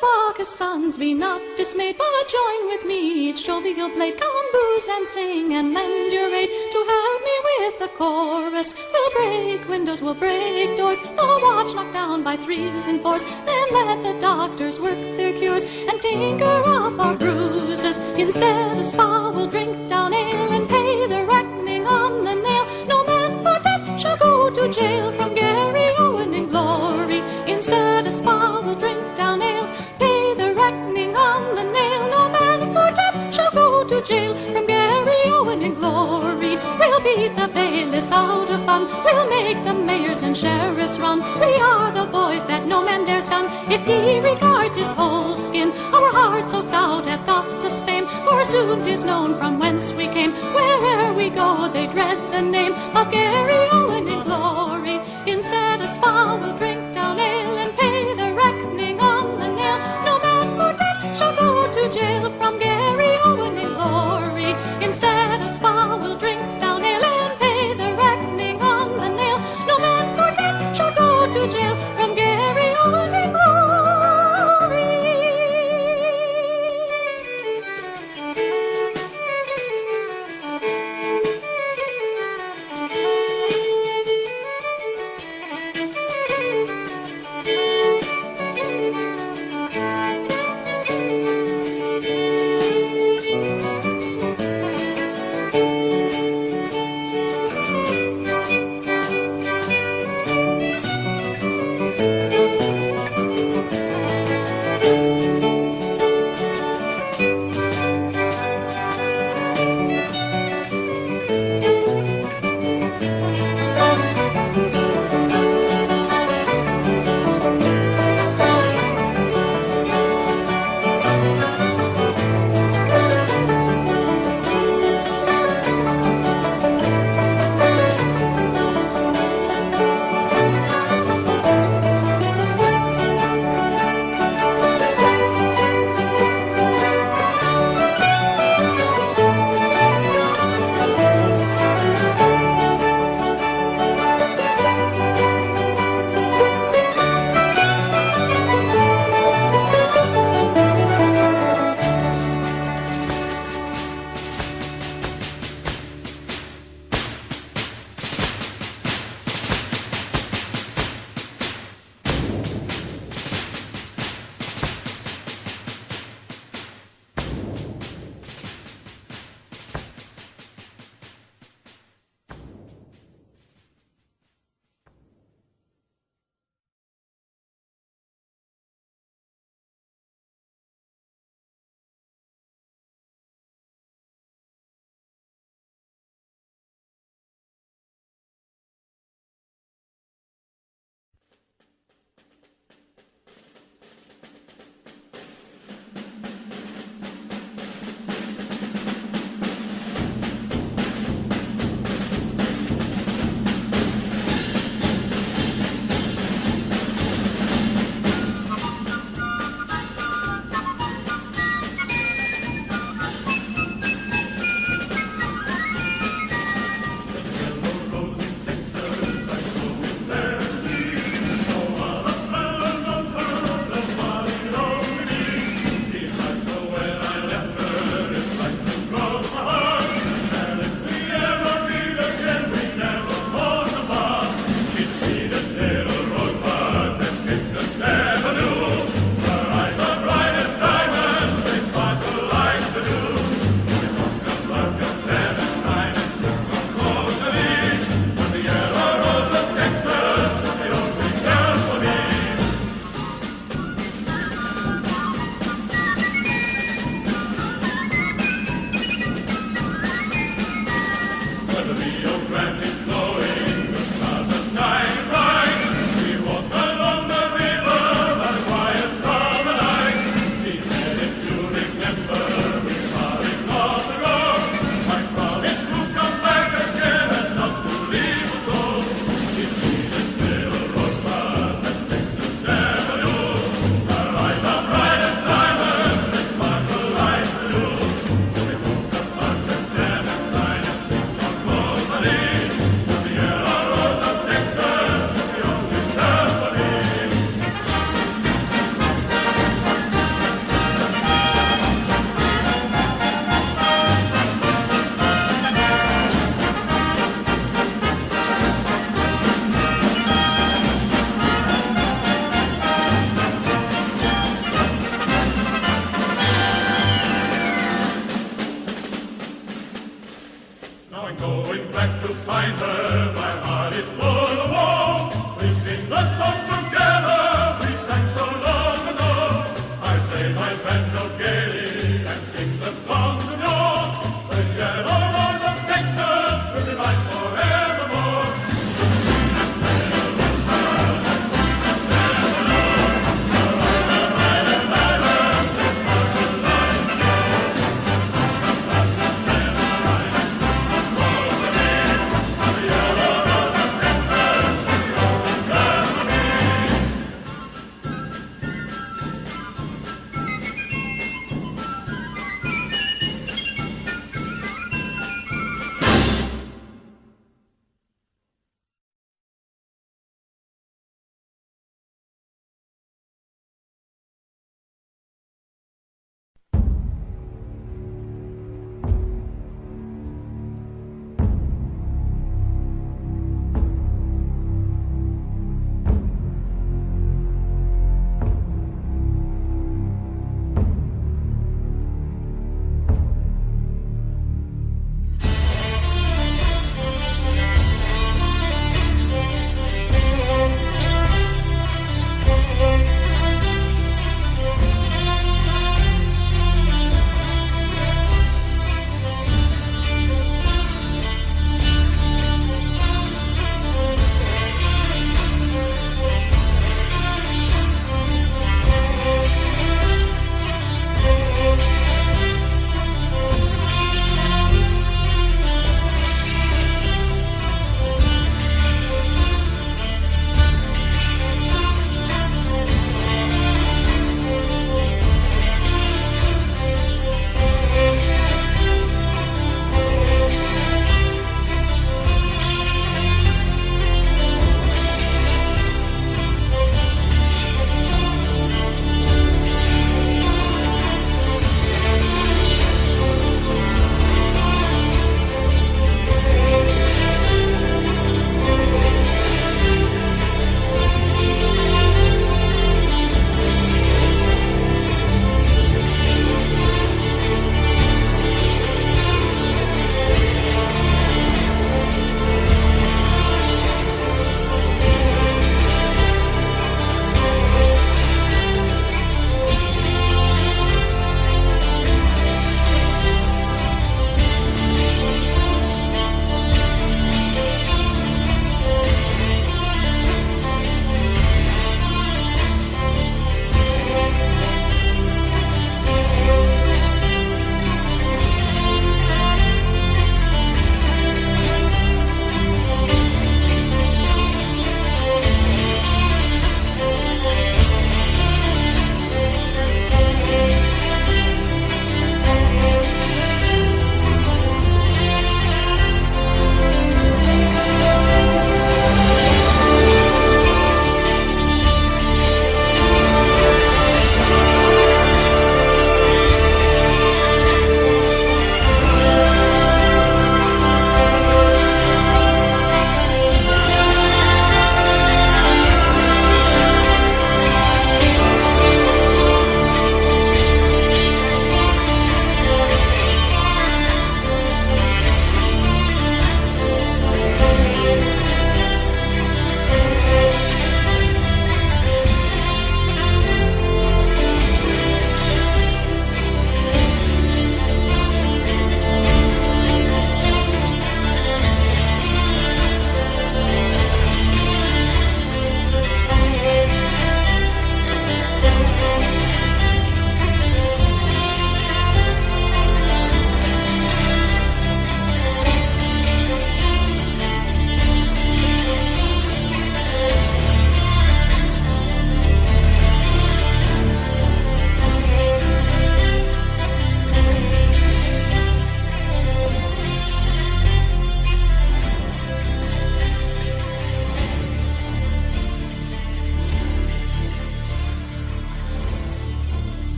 Bacchus' sons, be not dismayed, but join with me each jovial blade. Come booze and sing and lend your aid to help me with the chorus. We'll break windows, we'll break doors, the watch knocked down by threes and fours. Then let the doctors work their cures and tinker up our bruises. Instead of spa, we'll drink down ale and pay the reckoning on the nail. No man for debt shall go to jail from Gary Owen in glory. Instead of spa, we'll drink down ale, pay the reckoning on the nail. No man for debt shall go to jail from Gary Owen in glory. We'll beat the bailiffs out of fun, we'll make the mayors and sheriffs run. We are the boys that no man dare stun. If he regards his whole skin, our hearts so stout have got to spame. For soon 'tis known from whence we came, where'er we go they dread the name of Gary Owen in glory. Instead of spa, we'll drink down ale and pay the reckoning on the nail. No man for debt shall go to jail from Gary Owen in glory. Instead of spa, we'll drink down ale and pay the reckoning on the nail. No man for debt shall go to jail from Gary Owen in glory.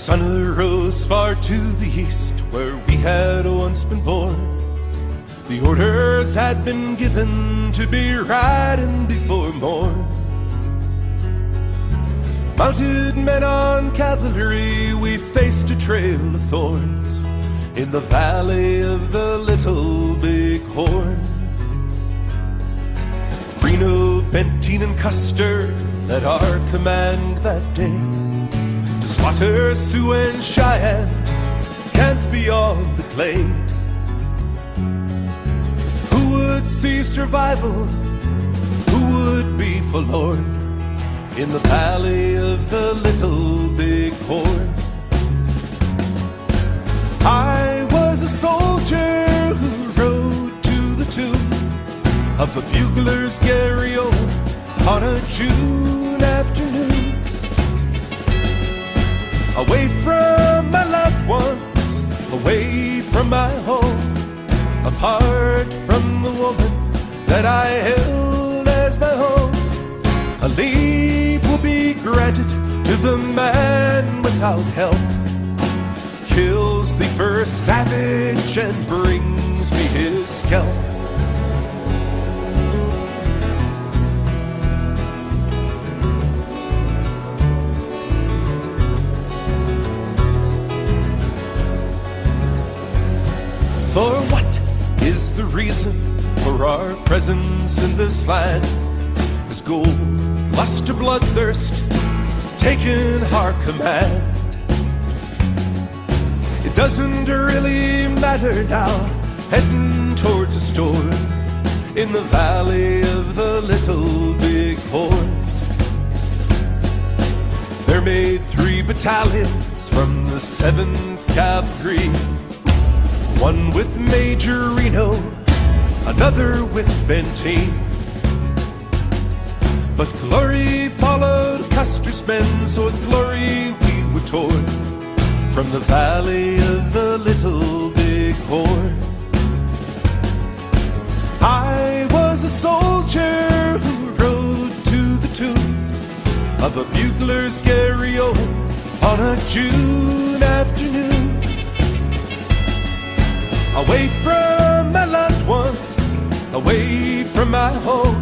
sun arose far to the east, where we had once been born. The orders had been given to be riding before morn. Mounted men on cavalry, we faced a trail of thorns in the valley of the Little Bighorn. Reno, Benteen, and Custer led our command that day to slaughter Sioux and Cheyenne, camped beyond the glade. Who would see survival? Who would be forlorn in the valley of the Little Bighorn? I was a soldier who rode to the tune of a bugler's carry-on on a June afternoon. Away from my loved ones, away from my home, apart from the woman that I held as my home. A leave will be granted to the man without help, kills the first savage and brings me his scalp. For what is the reason for our presence in this land? Is gold, lust, or bloodthirst taking our command? It doesn't really matter now, heading towards a store in the valley of the Little Bighorn. There made 3 battalions from the 7th Cavalry, one with Major Reno, another with Benteen. But glory followed Custer's men, so with glory we were torn from the valley of the Little Bighorn. I was a soldier who rode to the tune of a bugler's carry-on on a June afternoon. Away from my loved ones, away from my home,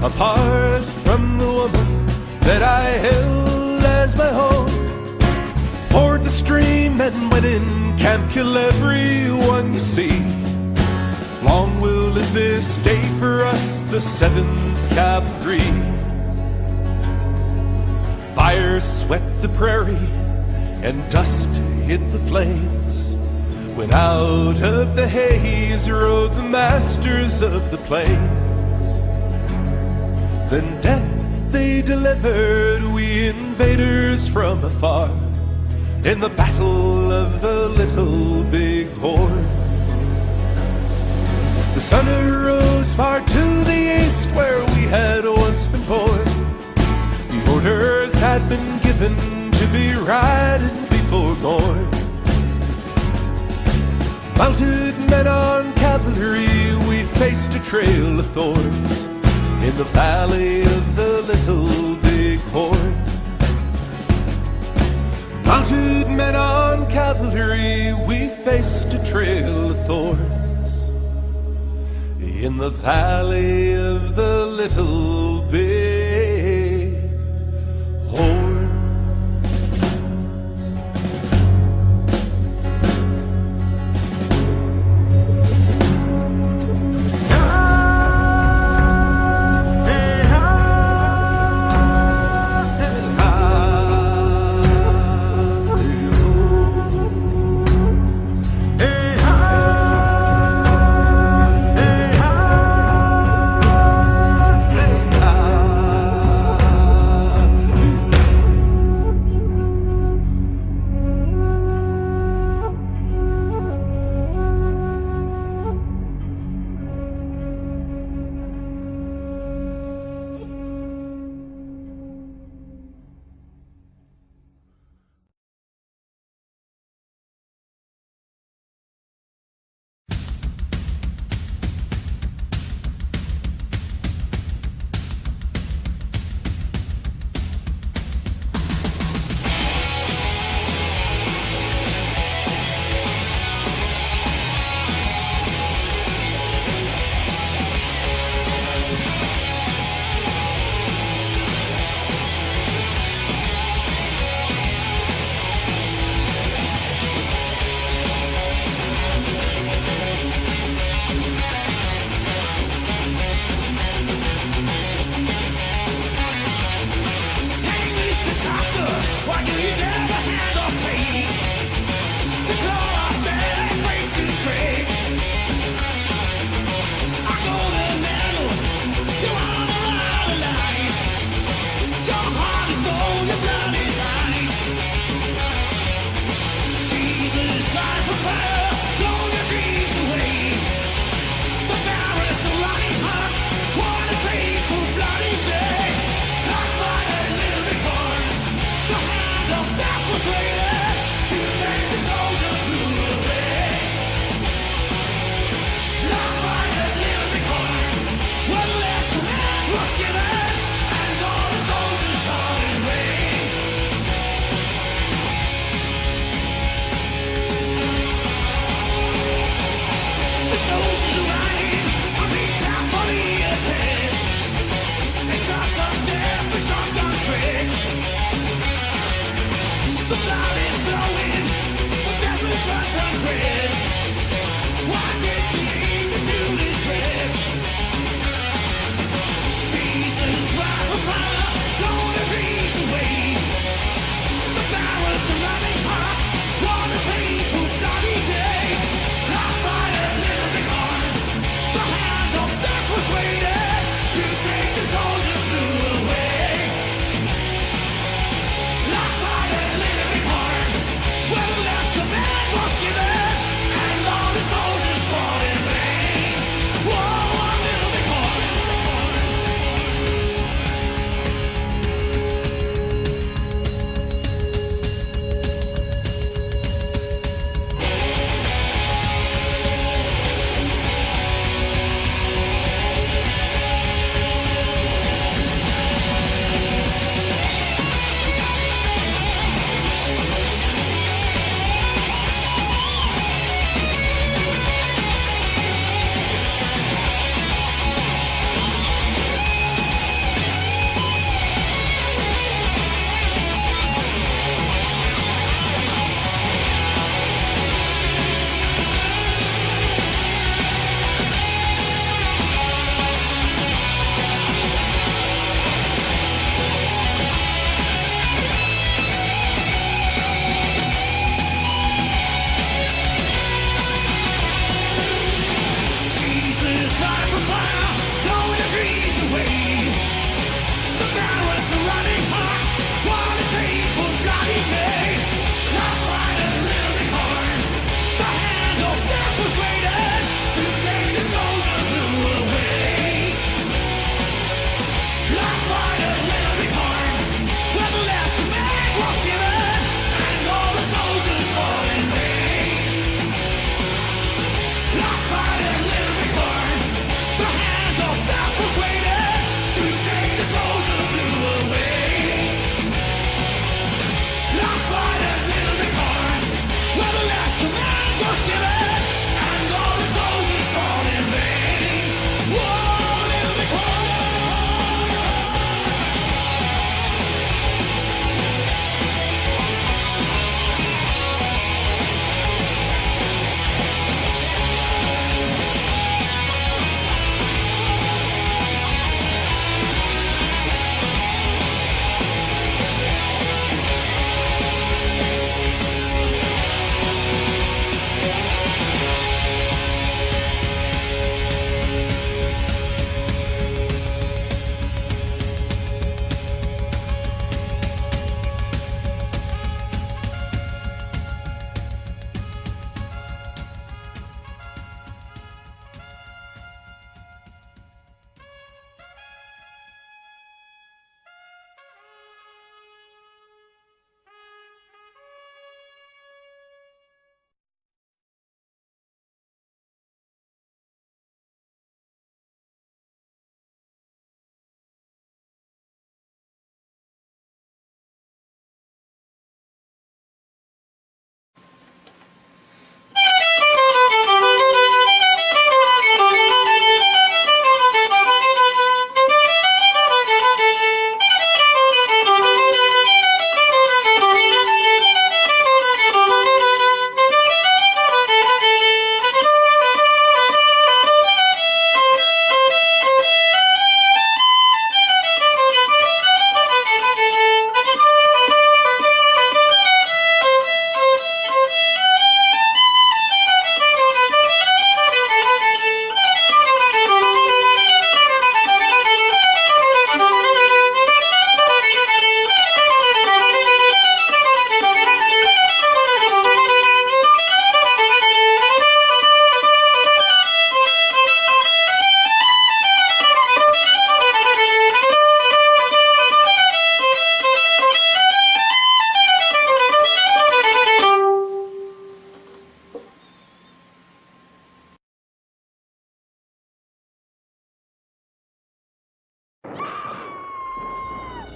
apart from the woman that I held as my home. Ford the stream and went in camp, kill everyone you see. Long will live this day for us, the 7th Cavalry. Fire swept the prairie and dust hid the flames, when out of the haze rode the masters of the plains. Then death they delivered, we invaders from afar, in the battle of the Little Bighorn. The sun arose far to the east, where we had once been born. The orders had been given to be riding before morn. Mounted men on cavalry, we faced a trail of thorns in the valley of the Little Bighorn. Mounted men on cavalry, we faced a trail of thorns in the valley of the Little Bighorn. The soldier blew away.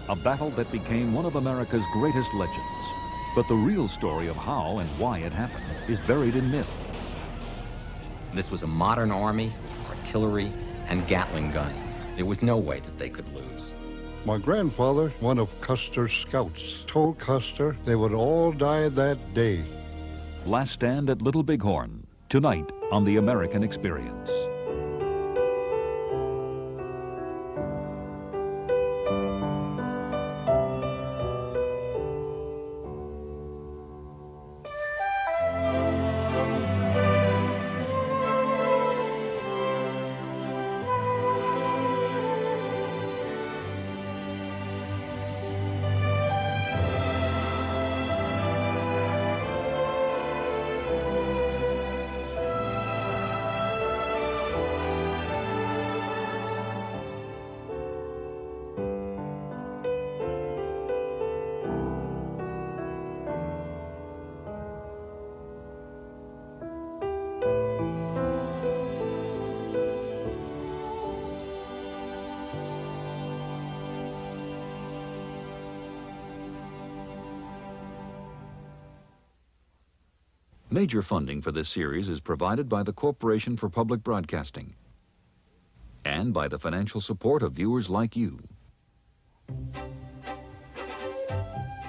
a battle that became one of America's greatest legends. But the real story of how and why it happened is buried in myth. This was a modern army, artillery, and Gatling guns. There was no way that they could lose. My grandfather, one of Custer's scouts, told Custer they would all die that day. Last Stand at Little Bighorn, tonight on The American Experience. Major funding for this series is provided by the Corporation for Public Broadcasting and by the financial support of viewers like you.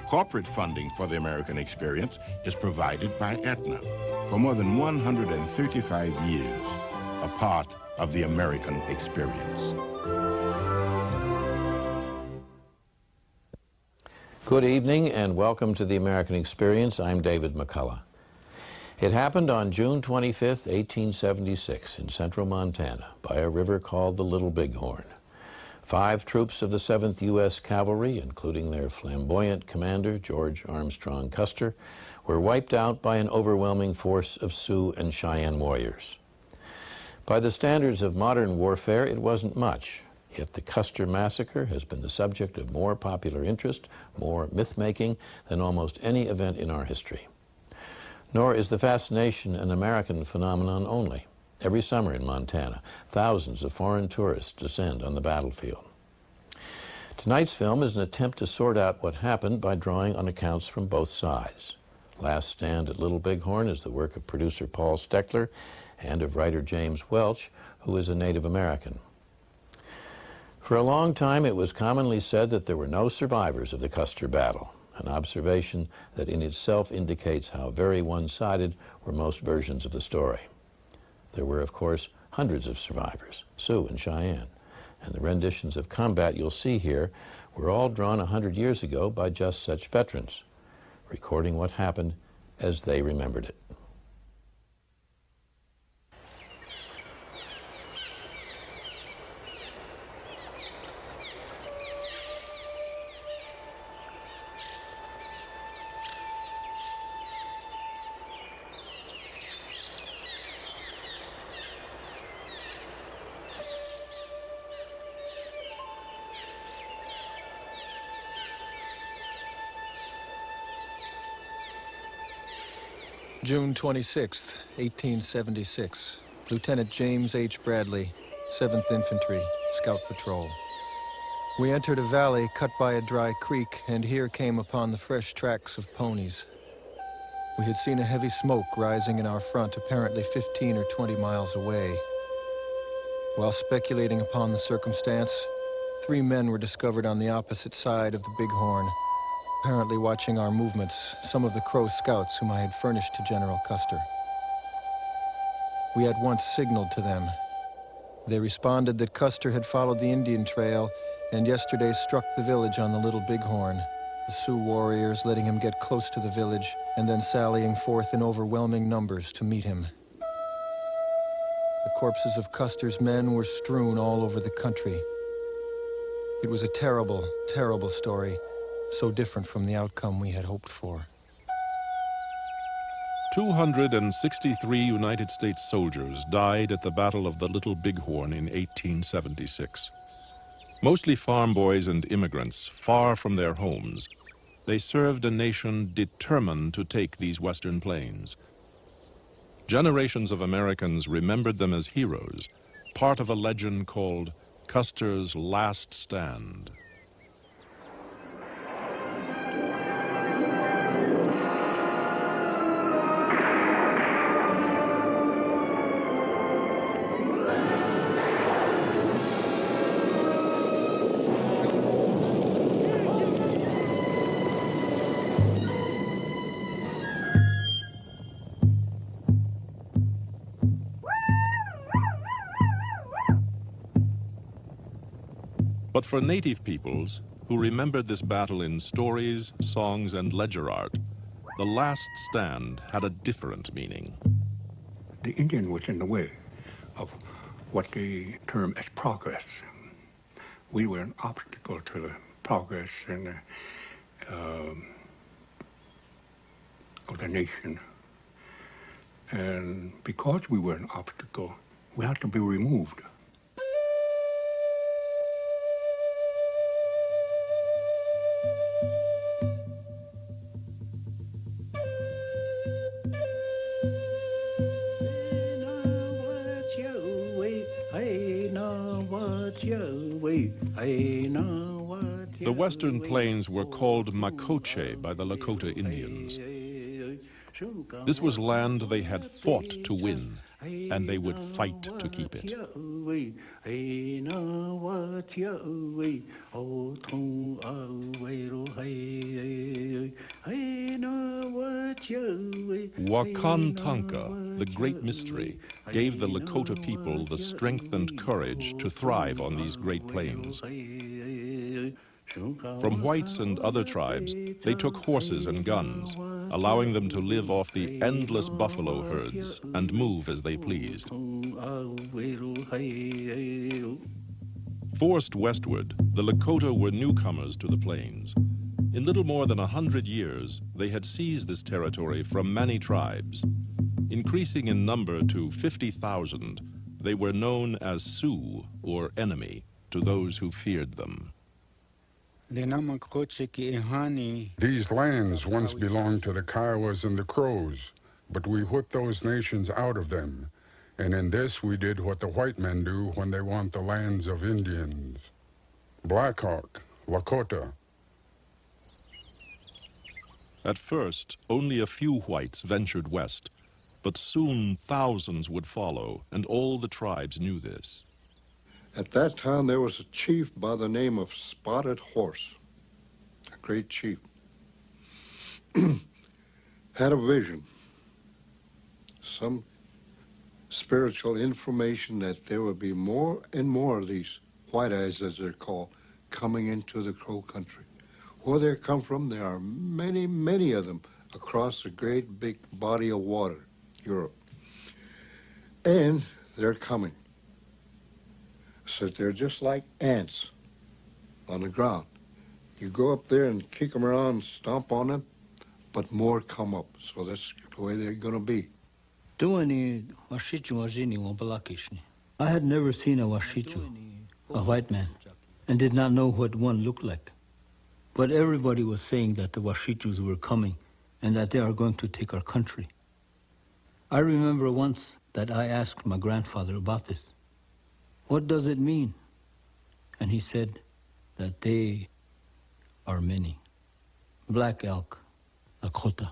Corporate funding for the American Experience is provided by Aetna. For more than 135 years, a part of the American Experience. Good evening and welcome to the American Experience. I'm David McCullough. It happened on June 25th, 1876 in central Montana by a river called the Little Bighorn. 5 troops of the 7th U.S. Cavalry, including their flamboyant commander, George Armstrong Custer, were wiped out by an overwhelming force of Sioux and Cheyenne warriors. By the standards of modern warfare, it wasn't much, yet the Custer Massacre has been the subject of more popular interest, more myth-making than almost any event in our history. Nor is the fascination an American phenomenon only. Every summer in Montana, thousands of foreign tourists descend on the battlefield. Tonight's film is an attempt to sort out what happened by drawing on accounts from both sides. Last Stand at Little Bighorn is the work of producer Paul Steckler and of writer James Welch, who is a Native American. For a long time, it was commonly said that there were no survivors of the Custer battle, an observation that in itself indicates how very one-sided were most versions of the story. There were, of course, hundreds of survivors, Sioux and Cheyenne, and the renditions of combat you'll see here were all drawn 100 years ago by just such veterans, recording what happened as they remembered it. June 26, 1876. Lieutenant James H. Bradley, 7th Infantry, Scout Patrol. We entered a valley cut by a dry creek, and here came upon the fresh tracks of ponies. We had seen a heavy smoke rising in our front, apparently 15 or 20 miles away. While speculating upon the circumstance, 3 men were discovered on the opposite side of the Bighorn, apparently watching our movements, some of the Crow scouts whom I had furnished to General Custer. We at once signaled to them. They responded that Custer had followed the Indian trail and yesterday struck the village on the Little Bighorn, the Sioux warriors letting him get close to the village and then sallying forth in overwhelming numbers to meet him. The corpses of Custer's men were strewn all over the country. It was a terrible, terrible story, so different from the outcome we had hoped for. 263 United States soldiers died at the Battle of the Little Bighorn in 1876. Mostly farm boys and immigrants, far from their homes, they served a nation determined to take these western plains. Generations of Americans remembered them as heroes, part of a legend called Custer's Last Stand. But for native peoples, who remembered this battle in stories, songs, and ledger art, the last stand had a different meaning. The Indian was in the way of what they term as progress. We were an obstacle to the progress and of the nation. And because we were an obstacle, we had to be removed. The western plains were called Makoche by the Lakota Indians. This was land they had fought to win, and they would fight to keep it. Wakan Tanka, the Great Mystery, gave the Lakota people the strength and courage to thrive on these Great Plains. From whites and other tribes, they took horses and guns, allowing them to live off the endless buffalo herds and move as they pleased. Forced westward, the Lakota were newcomers to the plains. In little more than 100 years, they had seized this territory from many tribes. Increasing in number to 50,000, they were known as Sioux, or enemy, to those who feared them. These lands once belonged to the Kiowas and the Crows, but we whipped those nations out of them. And in this we did what the white men do when they want the lands of Indians. Black Hawk, Lakota. At first, only a few whites ventured west, but soon thousands would follow, and all the tribes knew this. At that time, there was a chief by the name of Spotted Horse, a great chief. Had a vision, some spiritual information that there would be more and more of these white eyes, as they're called, coming into the Crow country. Where they come from, there are many, many of them across the great big body of water, Europe. And they're coming. So they're just like ants on the ground. You go up there and kick them around, stomp on them, but more come up. So that's the way they're going to be. I had never seen a Washichu, a white man, and did not know what one looked like. But everybody was saying that the Washichus were coming and that they are going to take our country. I remember once that I asked my grandfather about this. What does it mean? And he said that they are many. Black Elk, Lakota.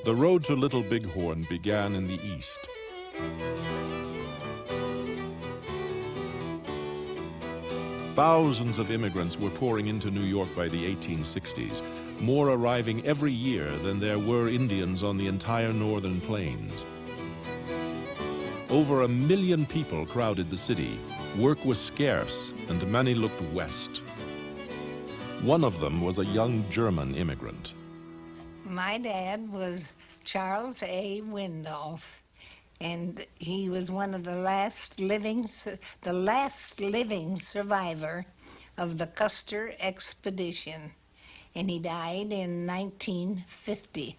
The road to Little Bighorn began in the east. Thousands of immigrants were pouring into New York by the 1860s, more arriving every year than there were Indians on the entire northern plains. Over 1 million people crowded the city. Work was scarce, and many looked west. One of them was a young German immigrant. My dad was Charles A. Windolph, and he was one of the last living survivor of the Custer expedition, and he died in 1950.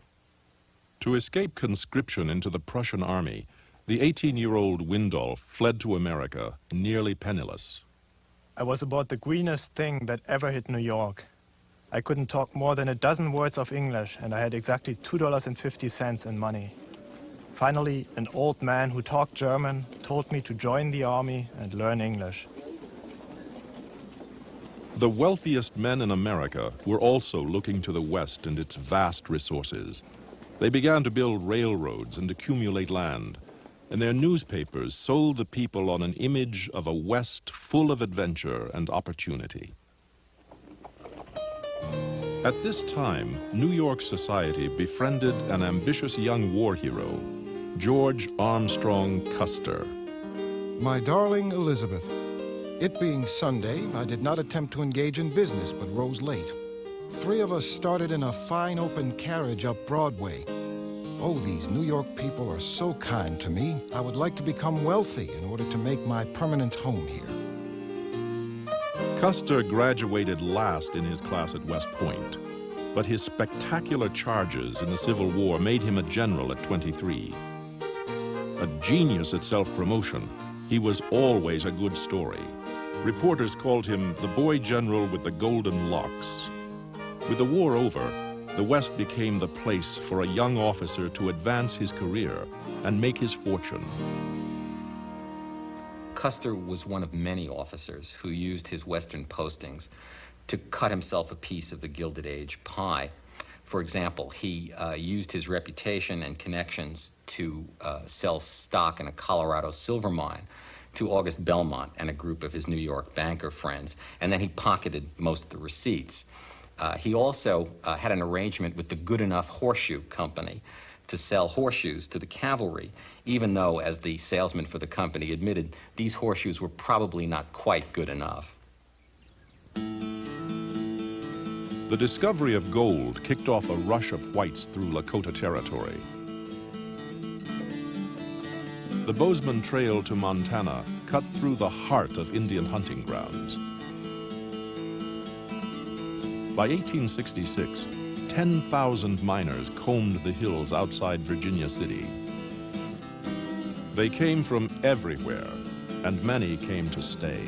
To escape conscription into the Prussian army, the 18-year-old Windolph fled to America, nearly penniless. I was about the greenest thing that ever hit New York. I couldn't talk more than a dozen words of English, and I had exactly $2.50 in money. Finally, an old man who talked German told me to join the army and learn English. The wealthiest men in America were also looking to the West and its vast resources. They began to build railroads and accumulate land, and their newspapers sold the people on an image of a West full of adventure and opportunity. At this time, New York society befriended an ambitious young war hero, George Armstrong Custer. My darling Elizabeth, it being Sunday, I did not attempt to engage in business, but rose late. 3 of us started in a fine open carriage up Broadway. Oh, these New York people are so kind to me. I would like to become wealthy in order to make my permanent home here. Custer graduated last in his class at West Point, but his spectacular charges in the Civil War made him a general at 23. A genius at self-promotion, he was always a good story. Reporters called him the boy general with the golden locks. With the war over, the West became the place for a young officer to advance his career and make his fortune. Custer was one of many officers who used his Western postings to cut himself a piece of the Gilded Age pie. For example, he used his reputation and connections to sell stock in a Colorado silver mine to August Belmont and a group of his New York banker friends, and then he pocketed most of the receipts. He also had an arrangement with the Good Enough Horseshoe Company to sell horseshoes to the cavalry, even though, as the salesman for the company admitted, these horseshoes were probably not quite good enough. The discovery of gold kicked off a rush of whites through Lakota territory. The Bozeman Trail to Montana cut through the heart of Indian hunting grounds. By 1866, 10,000 miners combed the hills outside Virginia City. They came from everywhere, and many came to stay.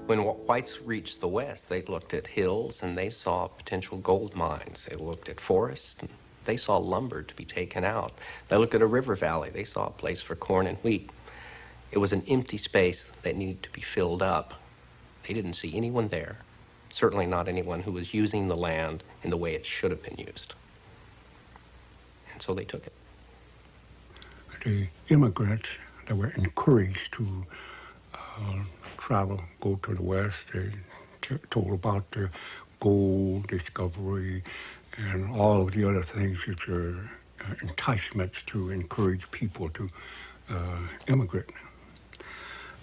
When whites reached the West, they looked at hills and they saw potential gold mines. They looked at forests and they saw lumber to be taken out. They looked at a river valley. They saw a place for corn and wheat. It was an empty space that needed to be filled up. They didn't see anyone there, certainly not anyone who was using the land in the way it should have been used. And so they took it. The immigrants that were encouraged to travel, go to the West. They told about the gold discovery and all of the other things which are enticements to encourage people to immigrate.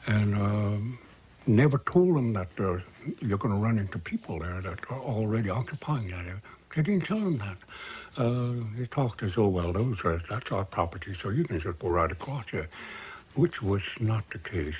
And never told them that you're going to run into people there that are already occupying that area. They didn't tell them that. They talked as though, well, that's our property, so you can just go right across there, which was not the case.